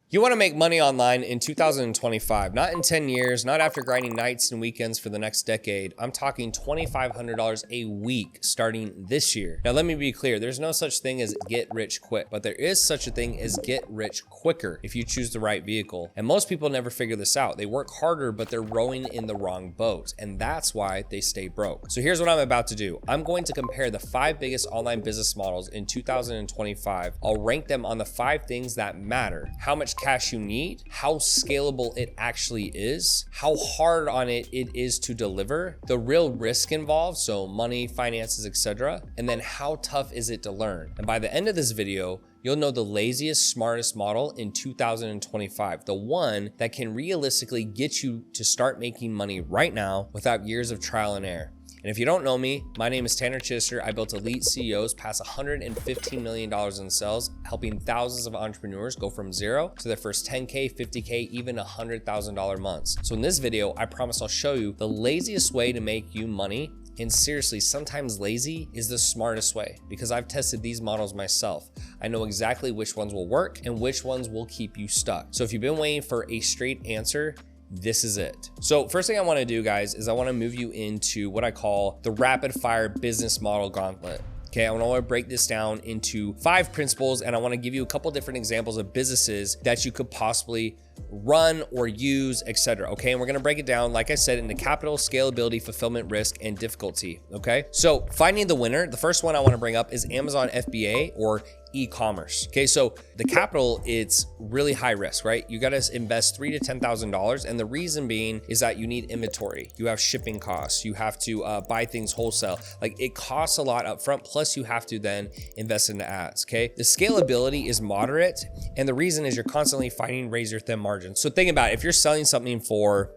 You want to make money online in 2025, not in 10 years, not after grinding nights and weekends for the next decade. I'm talking $2,500 a week starting this year. Now, let me be clear. There's no such thing as get rich quick, but there is such a thing as get rich quicker if you choose the right vehicle. And most people never figure this out. They work harder, but they're rowing in the wrong boat. And that's why they stay broke. So here's what I'm about to do. I'm going to compare the 5 biggest online business models in 2025. I'll rank them on the 5 things that matter. How much cash you need, how scalable it actually is, how hard on it is to deliver, the real risk involved, so money, finances, etc., and then how tough is it to learn. And by the end of this video, you'll know the laziest, smartest model in 2025, the one that can realistically get you to start making money right now without years of trial and error. And if you don't know me, my name is Chidester. I built elite CEOs past $115 million in sales, helping thousands of entrepreneurs go from zero to their first 10K, 50K, even $100,000 months. So in this video, I promise I'll show you the laziest way to make you money. And seriously, sometimes lazy is the smartest way because I've tested these models myself. I know exactly which ones will work and which ones will keep you stuck. So if you've been waiting for a straight answer, this is it. So first thing I want to do, guys, is I want to move you into what I call the rapid fire business model gauntlet. Okay, I want to break this down into 5 principles, and I want to give you a couple different examples of businesses that you could possibly run or use, etc. Okay, and we're going to break it down, like I said, into capital, scalability, fulfillment, risk, and difficulty. Okay, so finding the winner, the first one I want to bring up is Amazon FBA or e-commerce. Okay, so the capital, it's really high risk, right? You got to invest $3,000 to $10,000, and the reason being is that you need inventory, you have shipping costs, you have to buy things wholesale. Like, it costs a lot up front, plus you have to then invest into ads. Okay, the scalability is moderate, and the reason is you're constantly fighting razor thin margins. So think about it. If you're selling something for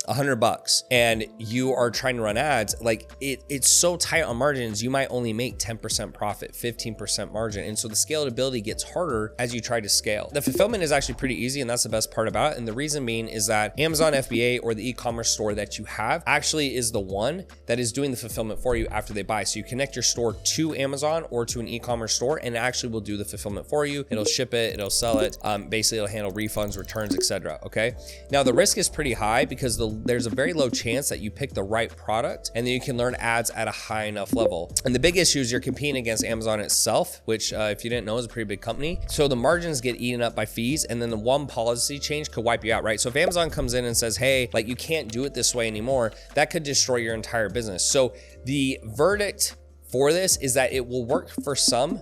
$100 and you are trying to run ads, like it's so tight on margins, you might only make 10% profit, 15% margin. And so the scalability gets harder as you try to scale. The fulfillment is actually pretty easy, and that's the best part about it. And the reason being is that Amazon FBA or the e-commerce store that you have actually is the one that is doing the fulfillment for you after they buy. So you connect your store to Amazon or to an e-commerce store, and it actually will do the fulfillment for you. It'll ship it, it'll sell it. Basically, it'll handle refunds, returns, etc. Okay. Now the risk is pretty high because there's a very low chance that you pick the right product and then you can learn ads at a high enough level. And the big issue is you're competing against Amazon itself, which if you didn't know is a pretty big company. So the margins get eaten up by fees, and then the one policy change could wipe you out, right? So if Amazon comes in and says, hey, like, you can't do it this way anymore, that could destroy your entire business. So the verdict for this is that it will work for some,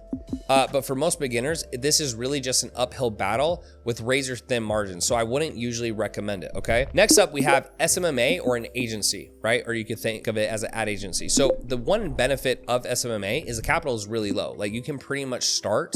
but for most beginners, this is really just an uphill battle with razor thin margins. So I wouldn't usually recommend it, okay? Next up, we have SMMA or an agency, right? Or you could think of it as an ad agency. So the one benefit of SMMA is the capital is really low. Like, you can pretty much start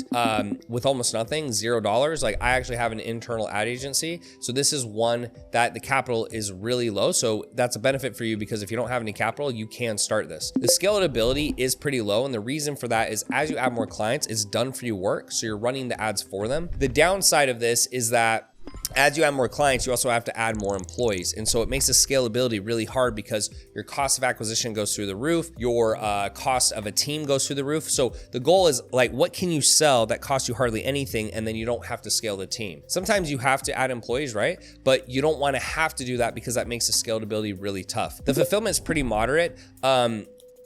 with almost nothing, $0. Like, I actually have an internal ad agency. So this is one that the capital is really low. So that's a benefit for you because if you don't have any capital, you can start this. The scalability is pretty low. And the reason for that is as you add more clients, it's done for you work. So you're running the ads for them. The downside of this is that as you add more clients, you also have to add more employees. And so it makes the scalability really hard because your cost of acquisition goes through the roof, your cost of a team goes through the roof. So the goal is, like, what can you sell that costs you hardly anything and then you don't have to scale the team? Sometimes you have to add employees, right? But you don't want to have to do that because that makes the scalability really tough. The fulfillment is pretty moderate.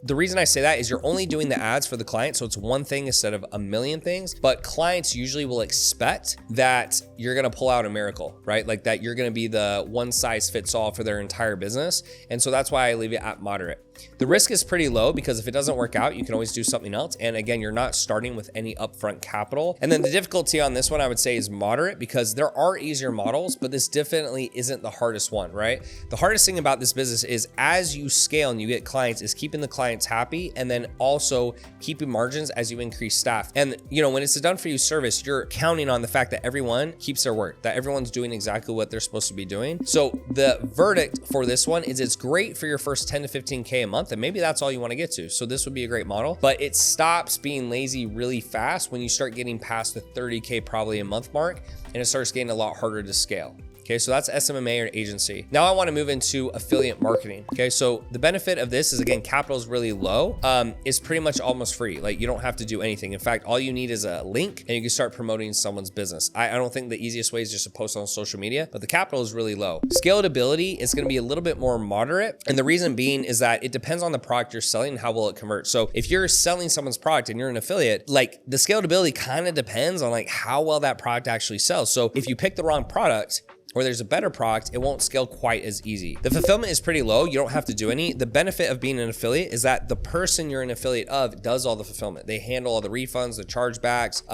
The reason I say that is you're only doing the ads for the client. So it's one thing instead of a million things, but clients usually will expect that you're going to pull out a miracle, right? Like that you're going to be the one size fits all for their entire business. And so that's why I leave it at moderate. The risk is pretty low because if it doesn't work out, you can always do something else. And again, you're not starting with any upfront capital. And then the difficulty on this one, I would say, is moderate because there are easier models, but this definitely isn't the hardest one, right? The hardest thing about this business is as you scale and you get clients is keeping the clients happy and then also keeping margins as you increase staff. And you know, when it's a done for you service, you're counting on the fact that everyone keeps their word, that everyone's doing exactly what they're supposed to be doing. So the verdict for this one is it's great for your first 10 to 15K a month, and maybe that's all you want to get to. So this would be a great model, but it stops being lazy really fast when you start getting past the 30K probably a month mark, and it starts getting a lot harder to scale. Okay, so that's SMMA or agency. Now I want to move into affiliate marketing. Okay, so the benefit of this is, again, capital is really low. It's pretty much almost free. Like, you don't have to do anything. In fact, all you need is a link and you can start promoting someone's business. I don't think the easiest way is just to post on social media, but the capital is really low. Scalability is going to be a little bit more moderate. And the reason being is that it depends on the product you're selling and how well it converts. So if you're selling someone's product and you're an affiliate, like, the scalability kind of depends on like how well that product actually sells. So if you pick the wrong product, or there's a better product, it won't scale quite as easy. The fulfillment is pretty low. You don't have to do any. The benefit of being an affiliate is that the person you're an affiliate of does all the fulfillment. They handle all the refunds, the chargebacks,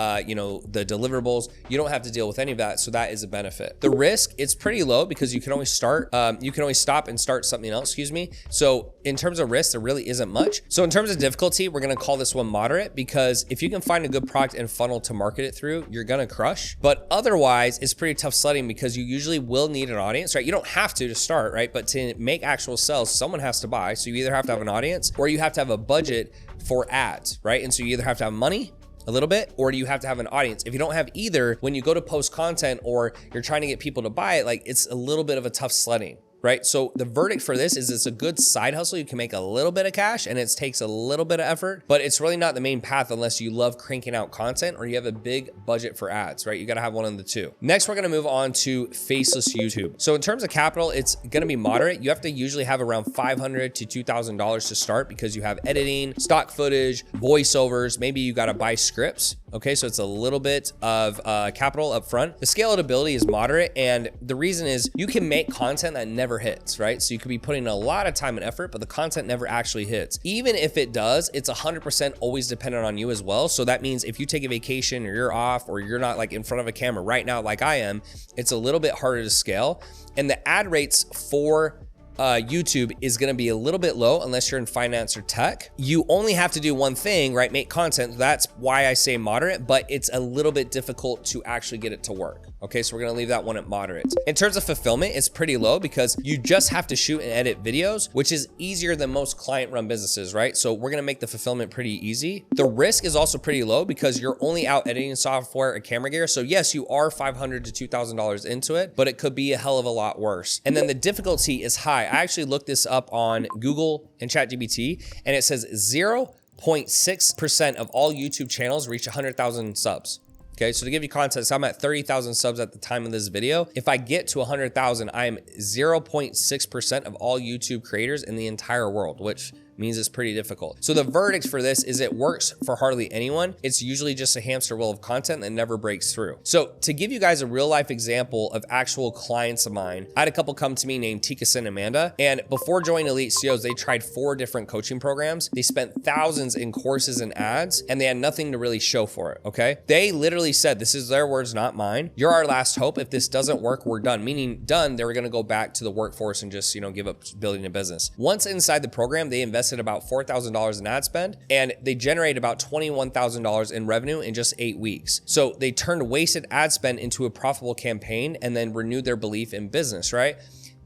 the deliverables. You don't have to deal with any of that. So that is a benefit. The risk, it's pretty low because you can always start, you can always stop and start something else, So in terms of risk, there really isn't much. So in terms of difficulty, we're gonna call this one moderate, because if you can find a good product and funnel to market it through, you're gonna crush. But otherwise, it's pretty tough sledding because you usually will need an audience, right? You don't have to start, right? But to make actual sales, someone has to buy. So you either have to have an audience or you have to have a budget for ads, right? And so you either have to have money, a little bit, or do you have to have an audience? If you don't have either, when you go to post content or you're trying to get people to buy it, like, it's a little bit of a tough sledding, right? So the verdict for this is it's a good side hustle. You can make a little bit of cash and it takes a little bit of effort, but it's really not the main path unless you love cranking out content or you have a big budget for ads, right? You got to have one of the two. Next, we're going to move on to Faceless YouTube. So in terms of capital, it's going to be moderate. You have to usually have around $500 to $2,000 to start because you have editing, stock footage, voiceovers. Maybe you got to buy scripts. Okay, so it's a little bit of capital up front. The scalability is moderate, and the reason is you can make content that never hits, right? So you could be putting a lot of time and effort, but the content never actually hits. Even if it does, it's 100% always dependent on you as well. So that means if you take a vacation or you're off or you're not like in front of a camera right now like I am, it's a little bit harder to scale. And the ad rates for YouTube is going to be a little bit low unless you're in finance or tech. You only have to do one thing, right? Make content. That's why I say moderate, but it's a little bit difficult to actually get it to work. Okay, so we're going to leave that one at moderate. In terms of fulfillment, it's pretty low because you just have to shoot and edit videos, which is easier than most client-run businesses, right? So we're going to make the fulfillment pretty easy. The risk is also pretty low because you're only out editing software and camera gear. So yes, you are $500 to $2,000 into it, but it could be a hell of a lot worse. And then the difficulty is high. I actually looked this up on Google and ChatGPT, and it says 0.6% of all YouTube channels reach 100,000 subs. Okay, so to give you context, I'm at 30,000 subs at the time of this video. If I get to 100,000, I am 0.6% of all YouTube creators in the entire world, which means it's pretty difficult. So the verdict for this is it works for hardly anyone. It's usually just a hamster wheel of content that never breaks through. So to give you guys a real life example of actual clients of mine, I had a couple come to me named Tikis and Amanda, and before joining Elite CEOs, they tried 4 different coaching programs. They spent thousands in courses and ads, and they had nothing to really show for it, okay? They literally said, this is their words, not mine. You're our last hope. If this doesn't work, we're done. Meaning done, they were gonna go back to the workforce and just, give up building a business. Once inside the program, they invested about $4,000 in ad spend, and they generated about $21,000 in revenue in just 8 weeks. So they turned wasted ad spend into a profitable campaign and then renewed their belief in business, right?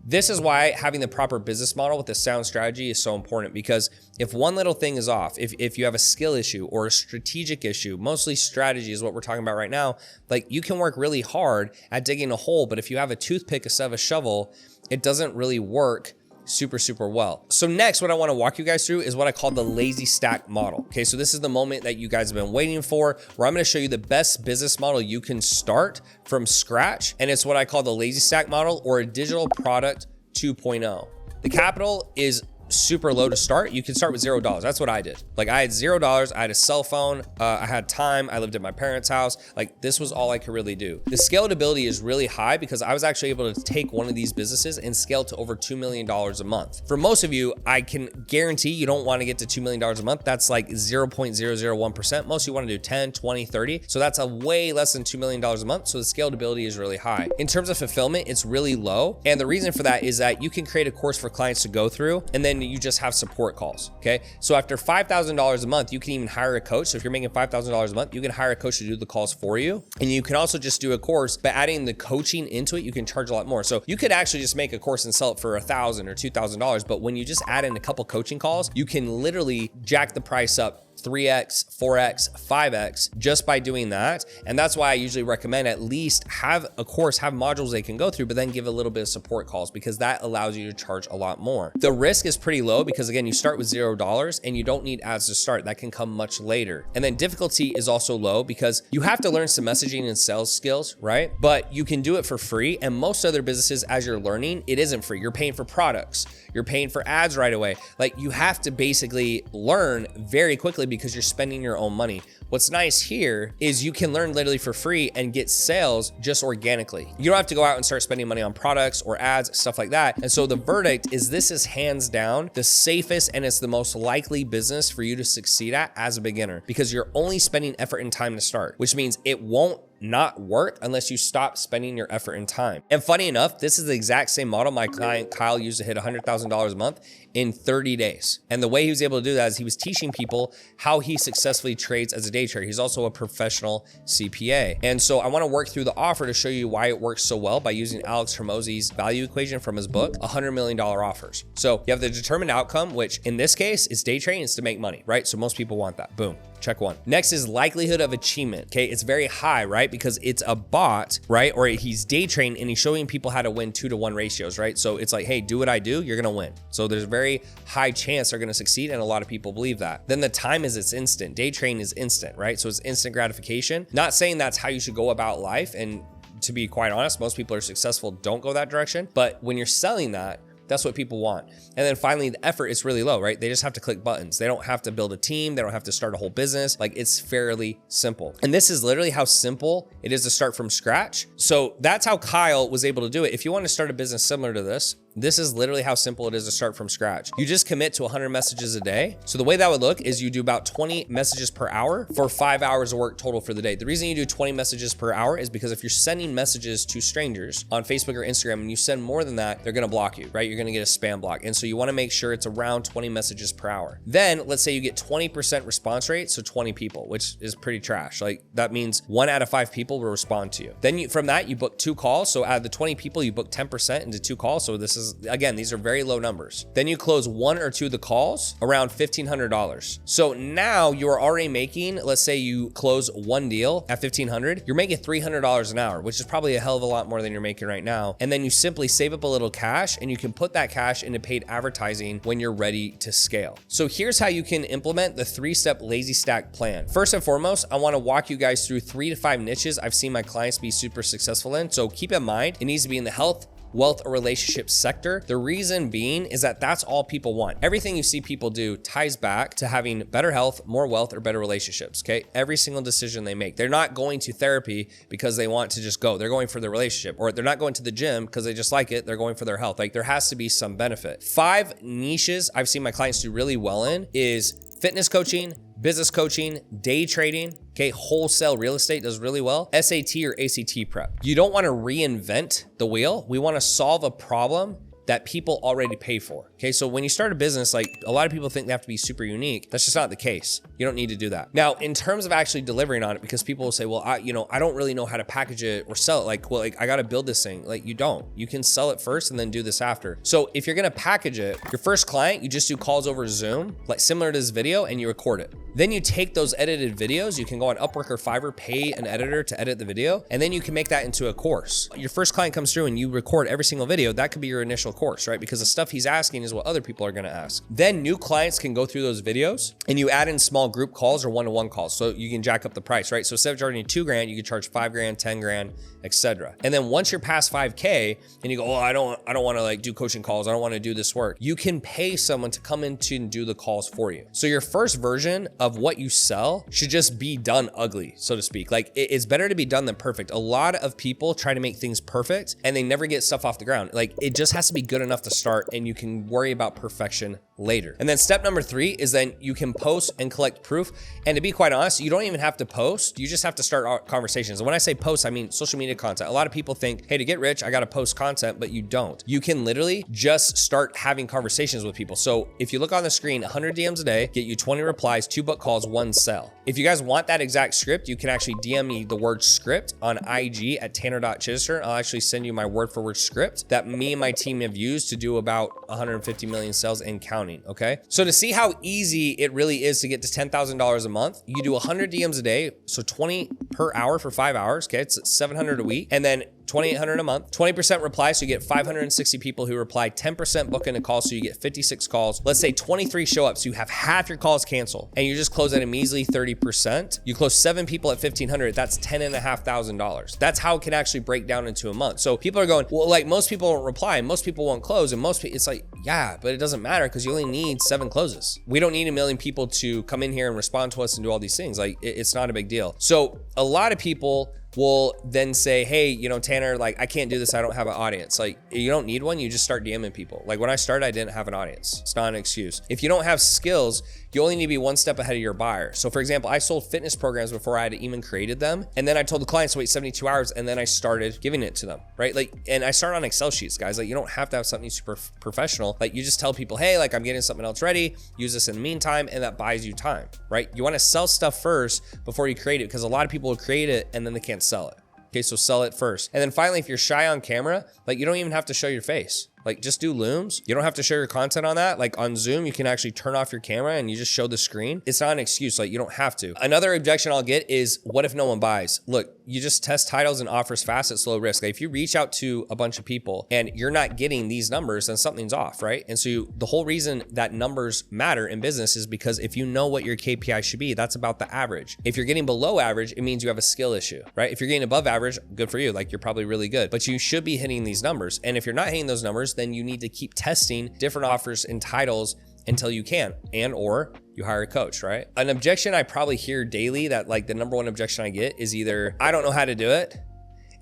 This is why having the proper business model with a sound strategy is so important, because if one little thing is off, if you have a skill issue or a strategic issue, mostly strategy is what we're talking about right now, like you can work really hard at digging a hole, but if you have a toothpick instead of a shovel, it doesn't really work super well. So next, what I want to walk you guys through is what I call the lazy stack model. Okay, so this is the moment that you guys have been waiting for, where I'm going to show you the best business model you can start from scratch. And it's what I call the lazy stack model, or a digital product 2.0. The capital is super low to start. You can start with $0. That's what I did. Like I had $0. I had a cell phone. I had time. I lived at my parents' house. Like this was all I could really do. The scalability is really high because I was actually able to take one of these businesses and scale to over $2 million a month. For most of you, I can guarantee you don't want to get to $2 million a month. That's like 0.001%. Most of you want to do 10, 20, 30. So that's a way less than $2 million a month. So the scalability is really high. In terms of fulfillment, it's really low. And the reason for that is that you can create a course for clients to go through, and then you just have support calls. Okay, so after $5,000 a month, you can even hire a coach. So if you're making $5,000 a month, you can hire a coach to do the calls for you, and you can also just do a course. But adding the coaching into it, you can charge a lot more. So you could actually just make a course and sell it for $1,000 or $2,000. But when you just add in a couple coaching calls, you can literally jack the price up 3x, 4x, 5x just by doing that. And that's why I usually recommend at least have a course, have modules they can go through, but then give a little bit of support calls because that allows you to charge a lot more. The risk is pretty low because again, you start with $0 and you don't need ads to start. That can come much later. And then difficulty is also low because you have to learn some messaging and sales skills, right? But you can do it for free. And most other businesses, as you're learning, it isn't free. You're paying for products. You're paying for ads right away. Like you have to basically learn very quickly because you're spending your own money. What's nice here is you can learn literally for free and get sales just organically. You don't have to go out and start spending money on products or ads, stuff like that. And so the verdict is this is hands down the safest and it's the most likely business for you to succeed at as a beginner because you're only spending effort and time to start, which means it won't not work unless you stop spending your effort and time. And funny enough, this is the exact same model my client Kyle used to hit $100,000 a month in 30 days. And the way he was able to do that is he was teaching people how he successfully trades as a day trader. He's also a professional CPA. And so I want to work through the offer to show you why it works so well by using Alex Hormozi's value equation from his book, $100 million offers. So you have the determined outcome, which in this case is day trading, is to make money, right? So most people want that. Boom. Check one. Next is likelihood of achievement. Okay, it's very high, right? Because it's a bot, right? Or he's day trading and he's showing people how to win 2-to-1 ratios, right? So it's like, hey, do what I do, you're gonna win. So there's a very high chance they're gonna succeed, and a lot of people believe that. Then the time is it's instant. Day trading is instant, right? So it's instant gratification. Not saying that's how you should go about life, and to be quite honest, most people are successful don't go that direction. But when you're selling that, that's what people want. And then finally, the effort is really low, right? They just have to click buttons. They don't have to build a team. They don't have to start a whole business. Like it's fairly simple. And this is literally how simple it is to start from scratch. So that's how Kyle was able to do it. If you want to start a business similar to this is literally how simple it is to start from scratch. You just commit to 100 messages a day. So the way that would look is you do about 20 messages per hour for 5 hours of work total for the day. The reason you do 20 messages per hour is because if you're sending messages to strangers on Facebook or Instagram and you send more than that, they're gonna block you, right? You're gonna get a spam block. And so you wanna make sure it's around 20 messages per hour. Then let's say you get 20% response rate, so 20 people, which is pretty trash. Like that means 1 out of 5 people will respond to you. Then from that, you book 2 calls. So out of the 20 people, you book 10% into 2 calls. So this is, again, these are very low numbers. Then you close 1 or 2 of the calls around $1,500. So now you're already making, let's say you close 1 deal at $1,500, you're making $300 an hour, which is probably a hell of a lot more than you're making right now. And then you simply save up a little cash and you can put that cash into paid advertising when you're ready to scale. So here's how you can implement the 3-step lazy stack plan. First and foremost, I want to walk you guys through 3 to 5 niches I've seen my clients be super successful in. So keep in mind, it needs to be in the health, wealth, or relationship sector. The reason being is that that's all people want. Everything you see people do ties back to having better health, more wealth, or better relationships, okay? Every single decision they make. They're not going to therapy because they want to just go. They're going for their relationship, or they're not going to the gym because they just like it. They're going for their health. Like there has to be some benefit. 5 niches I've seen my clients do really well in is fitness coaching, business coaching, day trading, okay, wholesale real estate does really well, SAT or ACT prep. You don't want to reinvent the wheel. We want to solve a problem that people already pay for. Okay, so when you start a business, like a lot of people think they have to be super unique. That's just not the case. You don't need to do that. Now, in terms of actually delivering on it, because people will say, well, I don't really know how to package it or sell it. Like, well, I got to build this thing. Like you don't. You can sell it first and then do this after. So if you're gonna package it, your first client, you just do calls over Zoom, like similar to this video, and you record it. Then you take those edited videos, you can go on Upwork or Fiverr, pay an editor to edit the video, and then you can make that into a course. Your first client comes through and you record every single video, that could be your initial course, right? Because the stuff he's asking is what other people are gonna ask. Then new clients can go through those videos and you add in small group calls or one-to-one calls. So you can jack up the price, right? So instead of charging $2,000, you can charge $5,000, $10,000, etc. And then once you're past 5K and you go, oh, I don't wanna like do coaching calls. I don't wanna do this work. You can pay someone to come in and do the calls for you. So your first version of what you sell should just be done ugly, so to speak. Like it's better to be done than perfect. A lot of people try to make things perfect and they never get stuff off the ground. Like it just has to be good enough to start and you can worry about perfection later. And then step number 3 is then you can post and collect proof. And to be quite honest, you don't even have to post. You just have to start conversations. And when I say post, I mean social media content. A lot of people think, hey, to get rich, I got to post content, but you don't. You can literally just start having conversations with people. So if you look on the screen, 100 DMs a day, get you 20 replies, 2 book calls, 1 sell. If you guys want that exact script, you can actually DM me the word script on IG at tanner.chidester. I'll actually send you my word for word script that me and my team have used to do about 150 million sales and counting. counting, okay? So to see how easy it really is to get to $10,000 a month, you do 100 DMs a day, so 20 per hour for 5 hours, okay? It's 700 a week, and then 2,800 a month, 20% reply, so you get 560 people who reply, 10% book in a call, so you get 56 calls. Let's say 23 show up, so you have half your calls canceled, and you just close at a measly 30%. You close 7 people at 1,500, that's $10,500. That's how it can actually break down into a month. So people are going, well, like most people won't reply, and most people won't close, and most people, it's like, yeah, but it doesn't matter because you only need 7 closes. We don't need 1 million people to come in here and respond to us and do all these things. Like it's not a big deal. So a lot of people will then say, hey, you know, Tanner, like I can't do this. I don't have an audience. Like you don't need one. You just start DMing people. Like when I started, I didn't have an audience. It's not an excuse. If you don't have skills, you only need to be 1 step ahead of your buyer. So for example, I sold fitness programs before I had even created them. And then I told the clients to wait 72 hours and then I started giving it to them, right? Like, and I started on Excel sheets, guys. Like you don't have to have something super professional. Like you just tell people, hey, like I'm getting something else ready, use this in the meantime, and that buys you time, right? You want to sell stuff first before you create it because a lot of people will create it and then they can't sell it. Okay, so sell it first. And then finally, if you're shy on camera, like you don't even have to show your face. Like just do looms. You don't have to show your content on that. Like on Zoom, you can actually turn off your camera and you just show the screen. It's not an excuse. Like you don't have to. Another objection I'll get is, what if no one buys? Look, you just test titles and offers fast at slow risk. Like if you reach out to a bunch of people and you're not getting these numbers, then something's off, right? And so the whole reason that numbers matter in business is because if you know what your KPI should be, that's about the average. If you're getting below average, it means you have a skill issue, right? If you're getting above average, good for you. Like you're probably really good, but you should be hitting these numbers. And if you're not hitting those numbers, then you need to keep testing different offers and titles until you can, and or you hire a coach, right? An objection I probably hear daily, that like the number one objection I get is either, I don't know how to do it.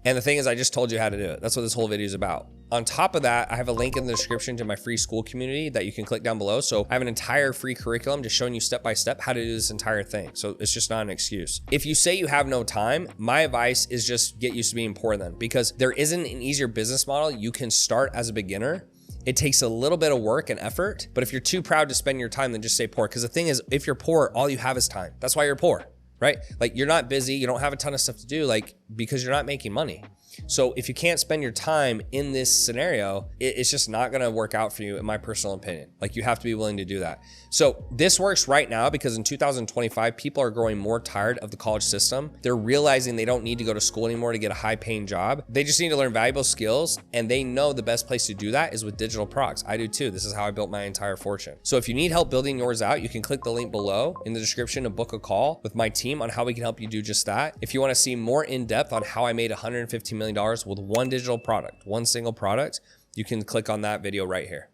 And the thing is, I just told you how to do it. That's what this whole video is about. On top of that, I have a link in the description to my free Skool community that you can click down below. So I have an entire free curriculum just showing you step-by-step how to do this entire thing. So it's just not an excuse. If you say you have no time, my advice is just get used to being poor then, because there isn't an easier business model. You can start as a beginner. It takes a little bit of work and effort, but if you're too proud to spend your time, then just say poor. Because the thing is, if you're poor, all you have is time. That's why you're poor, right? Like you're not busy, you don't have a ton of stuff to do, like because you're not making money. So if you can't spend your time in this scenario, it's just not gonna work out for you, in my personal opinion. Like you have to be willing to do that. So this works right now because in 2025, people are growing more tired of the college system. They're realizing they don't need to go to school anymore to get a high paying job. They just need to learn valuable skills, and they know the best place to do that is with digital products. I do too. This is how I built my entire fortune. So if you need help building yours out, you can click the link below in the description to book a call with my team on how we can help you do just that. If you wanna see more in depth on how I made $115 million with one digital product, one single product, you can click on that video right here.